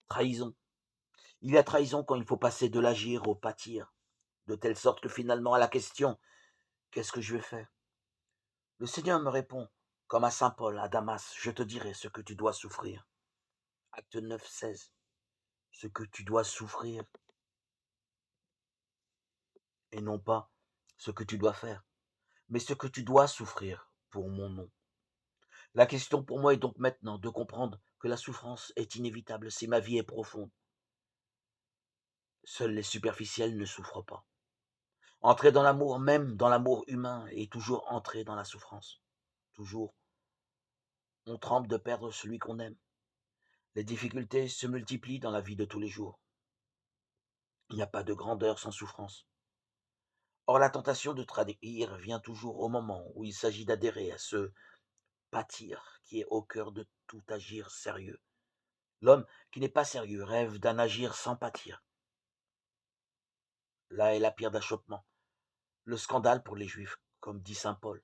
Trahison. Il y a trahison quand il faut passer de l'agir au pâtir, de telle sorte que finalement à la question: «Qu'est-ce que je vais faire?» Le Seigneur me répond, comme à saint Paul à Damas: «Je te dirai ce que tu dois souffrir». Acte 9, 16. Ce que tu dois souffrir et non pas ce que tu dois faire, mais ce que tu dois souffrir pour mon nom. La question pour moi est donc maintenant de comprendre que la souffrance est inévitable si ma vie est profonde. Seuls les superficiels ne souffrent pas. Entrer dans l'amour, même dans l'amour humain, est toujours entrer dans la souffrance. Toujours. On tremble de perdre celui qu'on aime. Les difficultés se multiplient dans la vie de tous les jours. Il n'y a pas de grandeur sans souffrance. Or, la tentation de trahir vient toujours au moment où il s'agit d'adhérer à ce pâtir qui est au cœur de tout agir sérieux. L'homme qui n'est pas sérieux rêve d'un agir sans pâtir. Là est la pierre d'achoppement, le scandale pour les Juifs, comme dit saint Paul,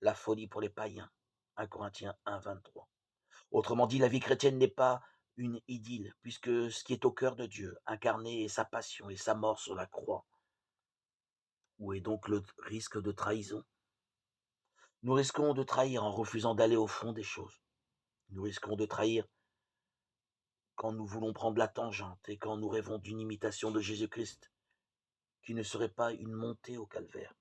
la folie pour les païens, 1 Corinthiens 1, 23. Autrement dit, la vie chrétienne n'est pas une idylle, puisque ce qui est au cœur de Dieu, incarné est sa passion et sa mort sur la croix. Où est donc le risque de trahison? Nous risquons de trahir en refusant d'aller au fond des choses. Nous risquons de trahir quand nous voulons prendre la tangente et quand nous rêvons d'une imitation de Jésus-Christ, qui ne serait pas une montée au calvaire.